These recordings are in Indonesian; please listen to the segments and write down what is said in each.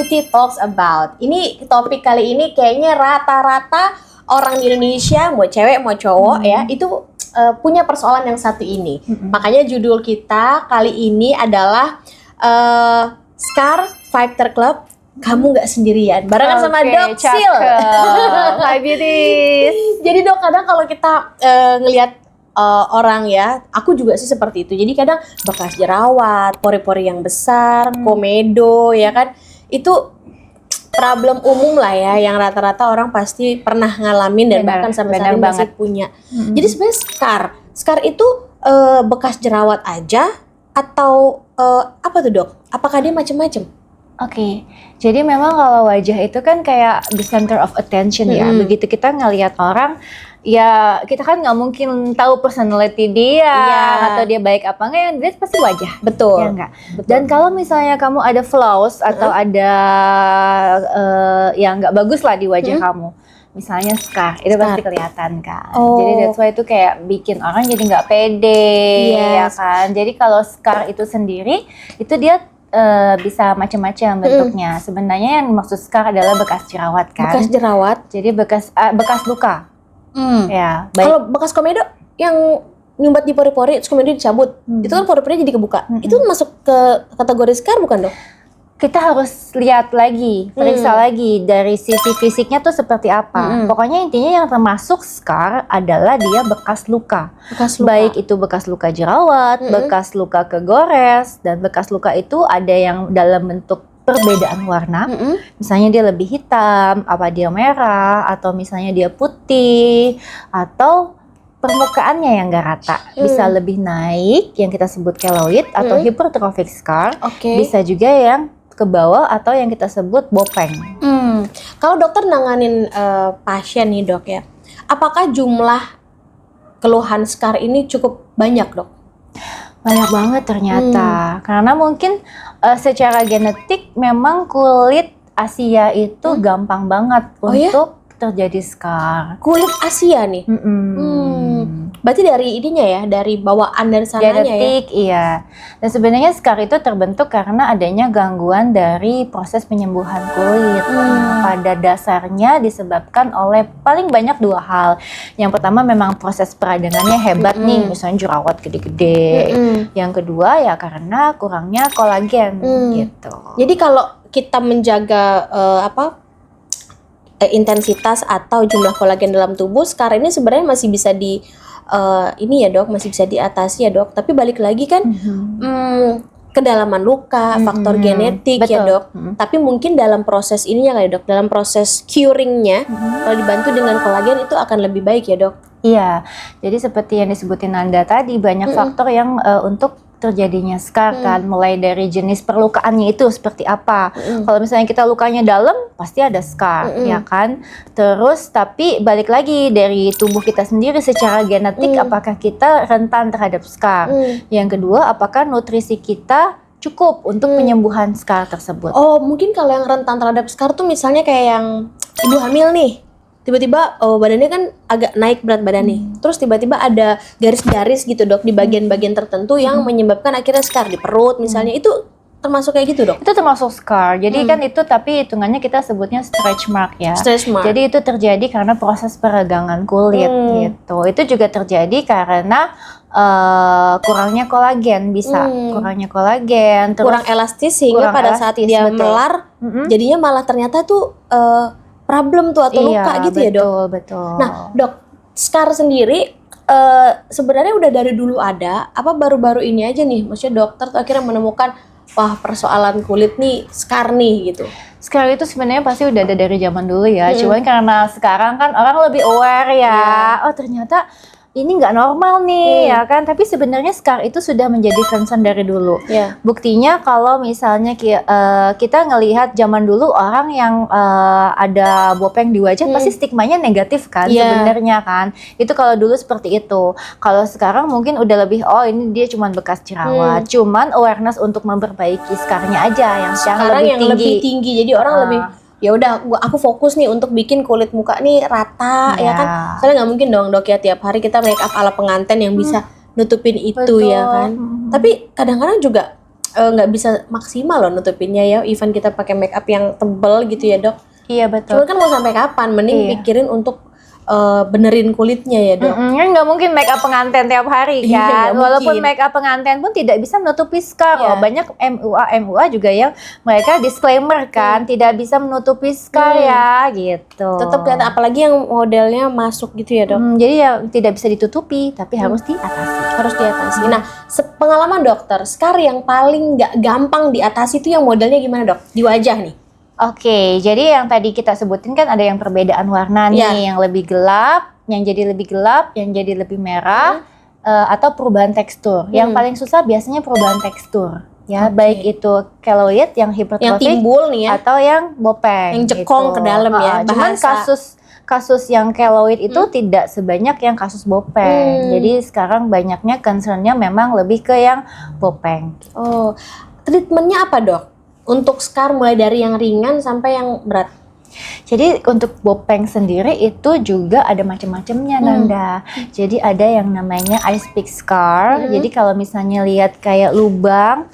Beauty Talks About. Ini topik kali ini kayaknya rata-rata orang di Indonesia, mau cewek mau cowok ya, itu punya persoalan yang satu ini. Makanya judul kita kali ini adalah Scar Fighter Club. Kamu nggak sendirian, barengan sama Dok Sil. Hai Beauties. Jadi Dok, kadang kalau kita ngelihat orang ya, aku juga sih seperti itu. Jadi kadang bekas jerawat, pori-pori yang besar, komedo ya kan, itu problem umum lah ya, yang rata-rata orang pasti pernah ngalamin dan bahkan sampai saat ini masih punya. Jadi sebenarnya scar itu bekas jerawat aja atau apa tuh Dok? Apakah dia macam-macam? Oke, jadi memang kalau wajah itu kan kayak the center of attention ya. Begitu kita ngelihat orang, ya kita kan nggak mungkin tahu personality dia atau dia baik apa enggak, yang dilihat pasti wajah. Betul. Ya enggak? Dan kalau misalnya kamu ada flaws atau ada yang nggak bagus lah di wajah kamu, misalnya scar, itu pasti kelihatan kan. Jadi that's why itu kayak bikin orang jadi nggak pede, ya kan. Jadi kalau scar itu sendiri, itu dia bisa macam-macam bentuknya. Sebenarnya yang dimaksud scar adalah bekas jerawat kan. Bekas jerawat. Jadi bekas luka. Ya, baik. Kalau bekas komedo yang nyumbat di pori-pori, terus kemudian dicabut, itu kan pori-porinya jadi kebuka. Itu masuk ke kategori scar bukan Dok? Kita harus lihat lagi, periksa lagi dari sisi fisiknya tuh seperti apa. Pokoknya intinya yang termasuk scar adalah dia bekas luka. Baik itu bekas luka jerawat, bekas luka kegores, dan bekas luka itu ada yang dalam bentuk perbedaan warna. Misalnya dia lebih hitam, apa dia merah, atau misalnya dia putih, atau permukaannya yang gak rata. Bisa lebih naik, yang kita sebut keloid atau hypertrophic scar. Bisa juga yang ke bawah atau yang kita sebut bopeng. Kalau dokter nanganin pasien nih Dok ya, apakah jumlah keluhan scar ini cukup banyak Dok? Banyak banget ternyata. Karena mungkin secara genetik memang kulit Asia itu gampang banget untuk terjadi scar. Kulit Asia nih? Berarti dari ininya ya, dari bawaan dari sananya genetik, iya. Dan sebenarnya scar itu terbentuk karena adanya gangguan dari proses penyembuhan kulit. Pada dasarnya disebabkan oleh paling banyak dua hal. Yang pertama memang proses peradangannya hebat nih, misalnya jerawat gede-gede. Yang kedua ya karena kurangnya kolagen gitu. Jadi kalau kita menjaga intensitas atau jumlah kolagen dalam tubuh, scar ini sebenarnya masih bisa ini ya Dok, masih bisa diatasi ya Dok. Tapi balik lagi kan kedalaman luka, faktor genetik ya Dok. Tapi mungkin dalam proses ininya kali Dok, dalam proses curingnya, kalau dibantu dengan kolagen itu akan lebih baik ya Dok. Iya, jadi seperti yang disebutin Nanda tadi, banyak faktor yang untuk terjadinya scar kan, mulai dari jenis perlukaannya itu seperti apa. Kalau misalnya kita lukanya dalam, pasti ada scar, ya kan. Terus tapi balik lagi dari tubuh kita sendiri secara genetik, apakah kita rentan terhadap scar. Yang kedua, apakah nutrisi kita cukup untuk penyembuhan scar tersebut. Oh, mungkin kalau yang rentan terhadap scar tuh misalnya kayak yang ibu hamil nih, tiba-tiba badannya kan agak naik berat badannya. Terus tiba-tiba ada garis-garis gitu Dok di bagian-bagian tertentu yang menyebabkan akhirnya scar di perut misalnya. Itu termasuk kayak gitu Dok? Itu termasuk scar. Jadi kan itu tapi hitungannya kita sebutnya stretch mark ya. Stretch mark. Jadi itu terjadi karena proses peregangan kulit gitu. Itu juga terjadi karena kurangnya kolagen kurangnya kolagen, terus kurang elastis sehingga pada saat dia melar jadinya malah ternyata tuh problem tuh atau luka gitu ya Dok? Betul. Nah Dok, scar sendiri sebenarnya udah dari dulu ada, apa baru-baru ini aja nih? Maksudnya dokter tuh akhirnya menemukan, wah persoalan kulit nih, scar nih gitu. Scar itu sebenarnya pasti udah ada dari zaman dulu ya, cuman karena sekarang kan orang lebih aware ya, oh ternyata ini nggak normal nih ya kan, tapi sebenarnya scar itu sudah menjadi concern dari dulu. Buktinya kalau misalnya kita ngelihat zaman dulu orang yang ada bopeng di wajah pasti stigmanya negatif kan sebenarnya kan. Itu kalau dulu seperti itu. Kalau sekarang mungkin udah lebih ini dia cuma bekas jerawat. Cuman awareness untuk memperbaiki scarnya aja yang sekarang lebih tinggi. Jadi orang lebih ya udah aku fokus nih untuk bikin kulit muka nih rata ya kan. Soalnya nggak mungkin dong Dok ya tiap hari kita make up ala pengantin yang bisa nutupin itu ya kan. Tapi kadang-kadang juga nggak bisa maksimal loh nutupinnya ya, even kita pakai make up yang tebel gitu ya dok. Iya betul. Cuman kan mau sampai kapan, mending pikirin untuk benerin kulitnya ya dok. Kan nggak mungkin make up pengantin tiap hari Iya, kan. nggak Walaupun mungkin. make up pengantin pun tidak bisa menutupi scar. Iya. Loh. Banyak MUA juga yang mereka disclaimer kan tidak bisa menutupi scar ya gitu. Tetap kelihatan, apalagi yang modelnya masuk gitu ya dok. Jadi ya tidak bisa ditutupi tapi harus diatasi. Harus diatasi. Nah, pengalaman dokter, scar yang paling nggak gampang diatasi itu yang modelnya gimana dok? Di wajah nih. Oke, jadi yang tadi kita sebutin kan ada yang perbedaan warna nih, Iya. yang lebih gelap, yang jadi lebih gelap, yang jadi lebih merah, atau perubahan tekstur. Yang paling susah biasanya perubahan tekstur, ya, baik itu keloid yang Yang hipertrofik timbul nih ya. atau yang bopeng, Yang jekong ke dalam ya, Cuman bahasa. kasus yang keloid itu tidak sebanyak yang kasus bopeng. Jadi sekarang banyaknya concernnya memang lebih ke yang bopeng. Oh, treatmentnya apa dok? Untuk scar mulai dari yang ringan sampai yang berat. Jadi untuk bopeng sendiri itu juga ada macam-macamnya Nanda. Jadi ada yang namanya ice pick scar. Jadi kalau misalnya lihat kayak lubang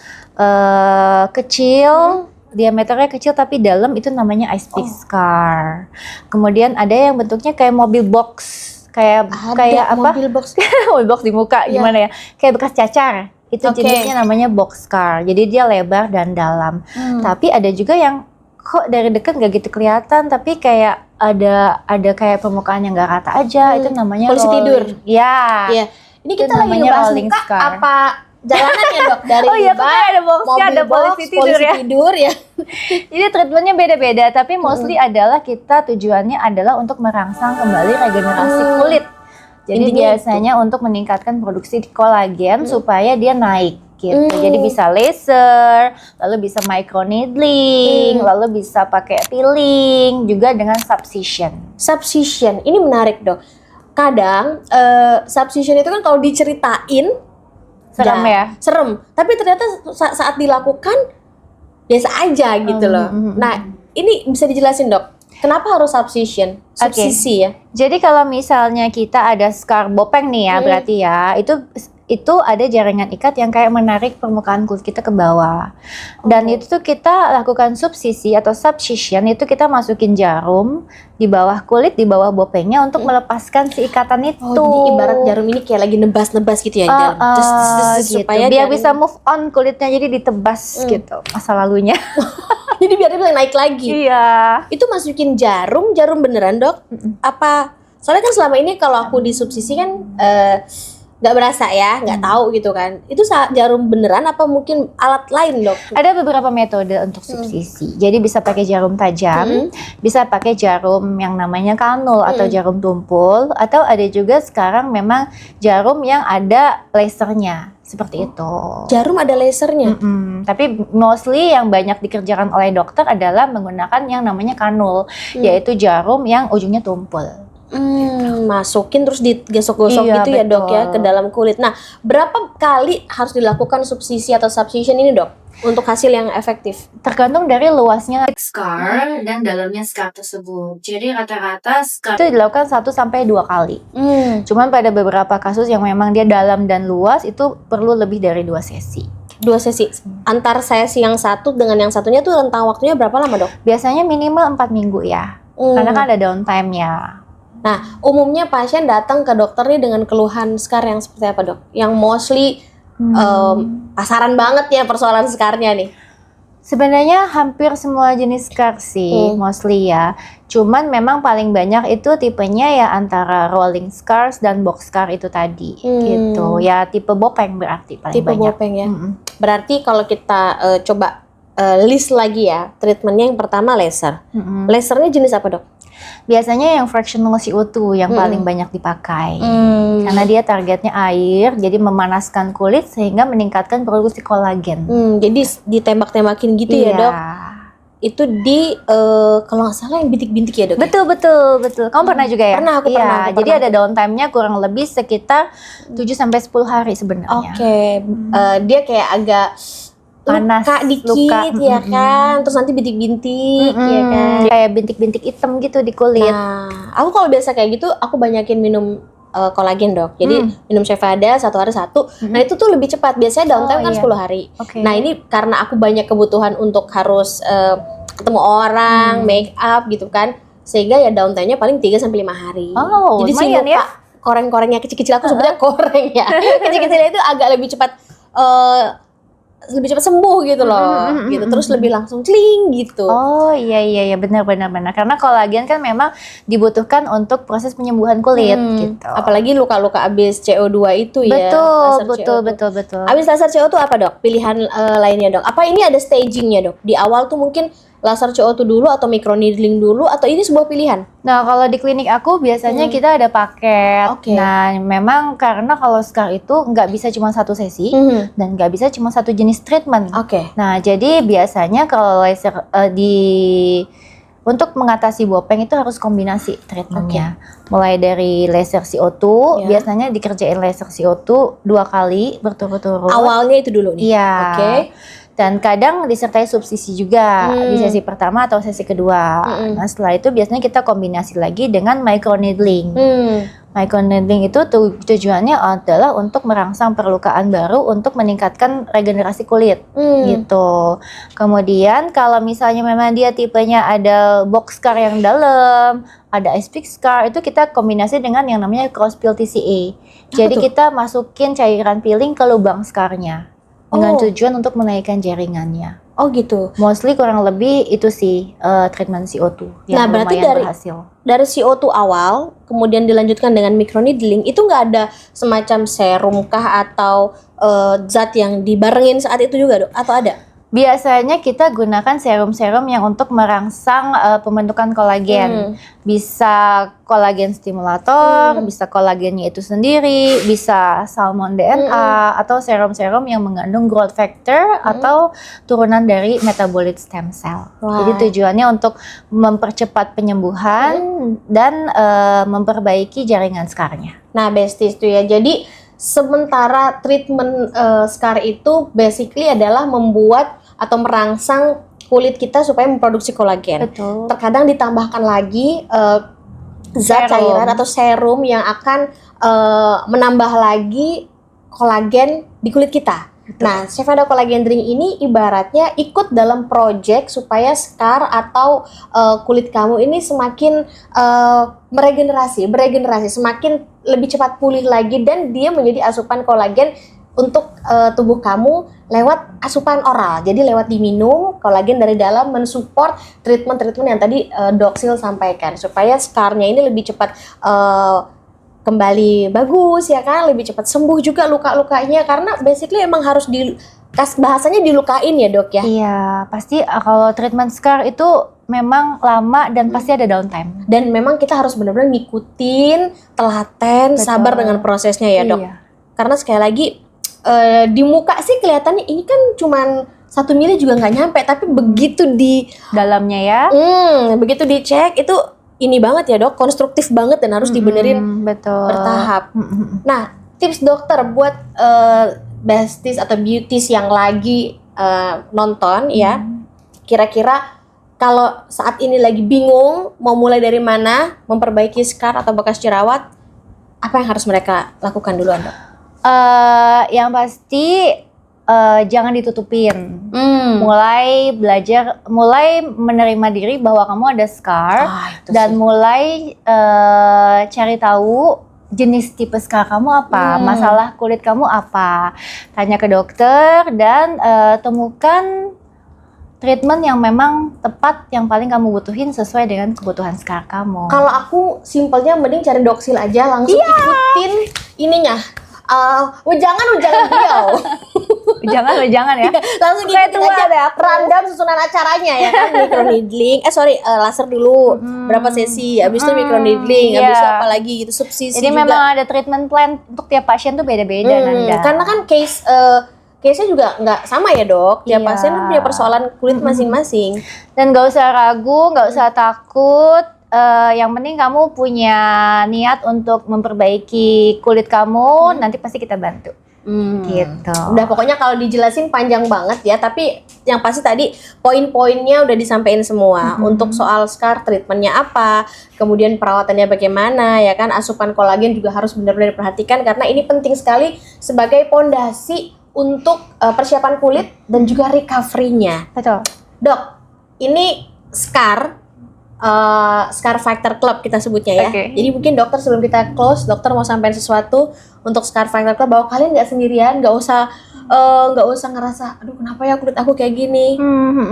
kecil, diameternya kecil tapi dalam, itu namanya ice pick scar. Kemudian ada yang bentuknya kayak mobil box, kayak apa? Mobil box. Mobil box di muka gimana ya? Kayak bekas cacar. Itu jenisnya namanya box scar. Jadi dia lebar dan dalam. Tapi ada juga yang kok dari dekat nggak gitu kelihatan, tapi kayak ada kayak permukaan yang nggak rata aja. Itu namanya polisi tidur. Ya. Iya. Ini Itu kita lagi namanya ngebahas rolling muka scar. apa jalanannya dok? Dari Oh iya, lubang, kan ada boxnya, mobil ada box, polisi tidur ya. tidur ya. Jadi treatmentnya beda-beda, tapi mostly adalah kita tujuannya adalah untuk merangsang kembali regenerasi kulit. Jadi Intinya biasanya untuk meningkatkan produksi kolagen supaya dia naik gitu. Jadi bisa laser, lalu bisa microneedling, lalu bisa pakai peeling, juga dengan subcision. Subcision, ini menarik dok. Kadang subcision itu kan kalau diceritain Serem ya? Serem, tapi ternyata saat dilakukan biasa aja gitu loh. Nah, ini bisa dijelasin dok, kenapa harus subcision? Subsisi ya? Jadi kalau misalnya kita ada scar bopeng nih ya, berarti ya itu ada jaringan ikat yang kayak menarik permukaan kulit kita ke bawah. Dan itu tuh kita lakukan subsisi atau subcision, itu kita masukin jarum di bawah kulit, di bawah bopengnya untuk melepaskan si ikatan itu. Oh, jadi ibarat jarum ini kayak lagi nebas-nebas gitu ya di dalam. Gitu. Supaya Biar jarum- bisa move on kulitnya, jadi ditebas gitu masa lalunya. Jadi biar dia bisa naik lagi. Iya. Itu masukin jarum beneran dok? Apa? Soalnya kan selama ini kalau aku di subsisi kan nggak berasa ya, nggak tahu gitu kan. Itu jarum beneran apa mungkin alat lain dok? Ada beberapa metode untuk subsisi. Jadi bisa pakai jarum tajam, bisa pakai jarum yang namanya kanul atau jarum tumpul, atau ada juga sekarang memang jarum yang ada lasernya. Seperti itu. Jarum ada lasernya? Tapi mostly yang banyak dikerjakan oleh dokter adalah menggunakan yang namanya kanul, yaitu jarum yang ujungnya tumpul. Masukin terus digesok-gosok Iya, gitu ya dok ya betul. ke dalam kulit. Nah, berapa kali harus dilakukan subsisi atau subcision ini dok untuk hasil yang efektif? Tergantung dari luasnya scar dan dalamnya scar tersebut. Jadi rata-rata scar itu dilakukan 1-2 kali. Cuman pada beberapa kasus yang memang dia dalam dan luas itu perlu lebih dari 2 sesi. 2 sesi. Antar sesi yang satu dengan yang satunya tuh rentang waktunya berapa lama dok? Biasanya minimal 4 minggu ya. Karena kan ada downtime-nya. Nah, umumnya pasien datang ke dokter nih dengan keluhan scar yang seperti apa dok? Yang mostly pasaran banget ya persoalan scarnya nih. Sebenarnya hampir semua jenis scar sih, mostly ya. Cuman memang paling banyak itu tipenya ya antara rolling scars dan box scar itu tadi, gitu. Ya tipe bopeng berarti paling Tipe banyak. bopeng ya. Berarti kalau kita coba list lagi ya, treatmentnya yang pertama laser. Lasernya jenis apa dok? Biasanya yang fractional CO2 yang paling banyak dipakai. Karena dia targetnya air, jadi memanaskan kulit sehingga meningkatkan produksi kolagen. Jadi ditembak-tembakin gitu ya dok? Itu di kalau nggak salah yang bintik-bintik ya dok? Betul. Kamu pernah juga ya? Pernah, aku Iya, pernah, aku jadi pernah. ada downtime-nya kurang lebih sekitar 7-10 hari sebenarnya. Oke, dia kayak agak Panas, luka dikit luka, ya kan, terus nanti bintik-bintik ya kan. Kayak bintik-bintik hitam gitu di kulit. Nah, aku kalau biasa kayak gitu, aku banyakin minum kolagen dok. Jadi minum Cevada 1 hari 1. Nah itu tuh lebih cepat. Biasanya downtime kan 10 hari. Oke. Nah ini karena aku banyak kebutuhan untuk harus ketemu orang, make up gitu kan. Sehingga ya downtime-nya paling 3 sampai 5 hari. Oh, Jadi si lumayan luka ya. koreng-korengnya kecil-kecil, aku sebutnya koreng ya. Kecil-kecilnya itu agak lebih cepat sembuh gitu loh. Gitu. Terus lebih langsung cling gitu. Oh iya benar. Karena kolagen kan memang dibutuhkan untuk proses penyembuhan kulit gitu. Apalagi luka-luka abis CO2 itu ya. laser CO2. Betul. Abis laser CO2 apa dok? Pilihan lainnya dok? Apa ini ada stagingnya dok? Di awal tuh mungkin laser CO2 dulu atau microneedling dulu atau ini sebuah pilihan? Nah, kalau di klinik aku biasanya kita ada paket. Oke. Nah, memang karena kalau scar itu nggak bisa cuma 1 sesi dan nggak bisa cuma 1 jenis treatment. Oke. Nah, jadi biasanya kalau laser untuk mengatasi bopeng itu harus kombinasi treatmentnya. Mulai dari laser CO2, biasanya dikerjain laser CO2 2 kali berturut-turut. Awalnya itu dulu nih. Iya. Oke. Dan kadang disertai subsisi juga di sesi pertama atau sesi kedua. Nah setelah itu biasanya kita kombinasi lagi dengan microneedling. Microneedling itu tujuannya adalah untuk merangsang perlukaan baru untuk meningkatkan regenerasi kulit gitu. Kemudian kalau misalnya memang dia tipenya ada box scar yang dalam, ada ice pick scar, itu kita kombinasi dengan yang namanya cross peel TCA. Jadi kita masukin cairan peeling ke lubang scarnya. Dengan tujuan untuk menaikkan jaringannya. Oh gitu. Mostly kurang lebih itu sih treatment CO2 yang berarti lumayan berhasil. Dari CO2 awal, kemudian dilanjutkan dengan microneedling, itu nggak ada semacam serum kah atau zat yang dibarengin saat itu juga dok? Atau ada? Biasanya kita gunakan serum-serum yang untuk merangsang pembentukan kolagen. Bisa kolagen stimulator, bisa kolagennya itu sendiri, bisa salmon DNA, atau serum-serum yang mengandung growth factor atau turunan dari metabolit stem cell. Jadi tujuannya untuk mempercepat penyembuhan dan memperbaiki jaringan scarnya. Nah, besties tuh ya. Jadi sementara treatment scar itu basically adalah membuat atau merangsang kulit kita supaya memproduksi kolagen. Betul. Terkadang ditambahkan lagi zat cairan atau serum yang akan menambah lagi kolagen di kulit kita. Betul. Nah, Cevada Collagen Drink ini ibaratnya ikut dalam project supaya scar atau kulit kamu ini semakin beregenerasi, semakin lebih cepat pulih lagi dan dia menjadi asupan kolagen untuk tubuh kamu lewat asupan oral. Jadi lewat diminum, kolagen dari dalam mensupport treatment-treatment yang tadi Doksil sampaikan supaya scarnya ini lebih cepat kembali bagus ya kan, lebih cepat sembuh juga luka-lukanya karena basically emang harus bahasanya dilukain ya dok ya. Iya, pasti kalau treatment scar itu memang lama dan pasti ada downtime. Dan memang kita harus benar-benar ngikutin, telaten, sabar dengan prosesnya ya dok. Iya. Karena sekali lagi di muka sih kelihatannya ini kan cuman 1 mili juga nggak nyampe, tapi begitu di dalamnya ya, begitu dicek itu ini banget ya dok, konstruktif banget dan harus dibenerin bertahap. Nah, tips dokter buat besties atau beauties yang lagi nonton ya, kira-kira kalau saat ini lagi bingung mau mulai dari mana memperbaiki scar atau bekas jerawat, apa yang harus mereka lakukan dulu dok? Yang pasti jangan ditutupin. Mulai menerima diri bahwa kamu ada scar dan mulai cari tahu jenis tipe scar kamu apa, masalah kulit kamu apa. Tanya ke dokter dan temukan treatment yang memang tepat yang paling kamu butuhin sesuai dengan kebutuhan scar kamu. Kalau aku simpelnya mending cari Doksil aja, langsung ikutin ininya. Ujangan beliau. Jangan ya. Langsung ikutin aja rundown susunan acaranya ya kan. Microneedling, laser dulu berapa sesi, habis itu microneedling, habis itu apa lagi gitu, subsisi. Jadi juga. memang ada treatment plan untuk tiap pasien tuh beda-beda Nanda. Karena kan case-nya juga nggak sama ya dok. Tiap pasien punya persoalan kulit masing-masing. Dan nggak usah ragu, nggak usah takut. Yang penting kamu punya niat untuk memperbaiki kulit kamu, nanti pasti kita bantu. Gitu. Udah pokoknya kalau dijelasin panjang banget ya, tapi yang pasti tadi poin-poinnya udah disampaikan semua. Untuk soal scar treatmentnya apa, kemudian perawatannya bagaimana ya kan, asupan kolagen juga harus benar-benar diperhatikan karena ini penting sekali sebagai pondasi untuk persiapan kulit dan juga recovery-nya. Betul. Dok, ini Scar Factor Club kita sebutnya ya. Oke. Jadi mungkin dokter sebelum kita close, dokter mau sampaikan sesuatu untuk Scar Factor Club bahwa kalian nggak sendirian, nggak usah ngerasa, aduh kenapa ya kulit aku kayak gini.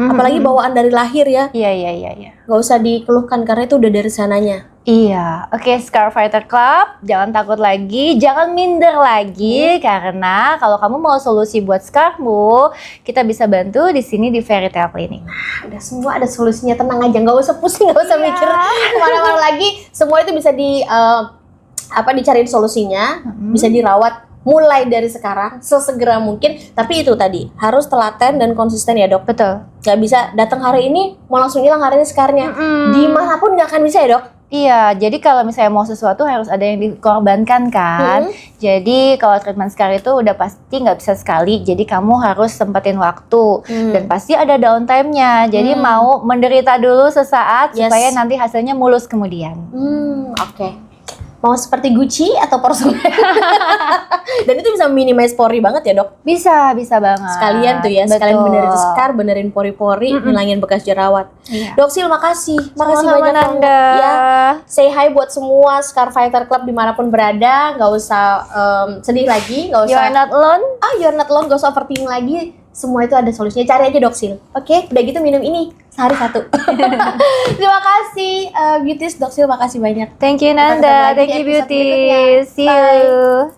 Apalagi bawaan dari lahir ya, Iya. nggak usah dikeluhkan karena itu udah dari sananya. Iya, oke, Scar Fighter Club, jangan takut lagi, jangan minder lagi, karena kalau kamu mau solusi buat scarmu, kita bisa bantu di sini di Fairy Tale Clinic. Udah semua ada solusinya, tenang aja, nggak usah pusing, nggak usah mikir kemana-mana lagi. Semua itu bisa dicariin solusinya, bisa dirawat mulai dari sekarang sesegera mungkin. Tapi itu tadi harus telaten dan konsisten ya dok. Betul. Gak bisa datang hari ini mau langsung hilang hari ini scarnya. Dimanapun nggak akan bisa ya dok. Iya, jadi kalau misalnya mau sesuatu harus ada yang dikorbankan kan. Jadi kalau treatment scar itu udah pasti nggak bisa sekali. Jadi kamu harus sempetin waktu dan pasti ada downtime-nya. Jadi mau menderita dulu sesaat supaya nanti hasilnya mulus kemudian. Oke. Mau seperti Gucci atau Porcelain. Dan itu bisa minimize pori banget ya dok. Bisa banget. Sekalian tuh ya, sekalian benerin scar, benerin pori-pori, ngilangin bekas jerawat. Iya. Dok Sil, makasih Sama-sama, banyak Nanda. ya. Say hi buat semua Scar Fighter Club dimanapun berada. Gak usah sedih lagi, gak usah. You're not alone. You're not alone, gak usah overthinking lagi. Semua itu ada solusinya. Cari aja Dok Sil. Oke, udah gitu minum ini sehari 1. Terima kasih Beauties, Dok Sil, makasih banyak. Thank you Kita ketemu Nanda, lagi thank di you episode Beauty. berikutnya. See Bye. you.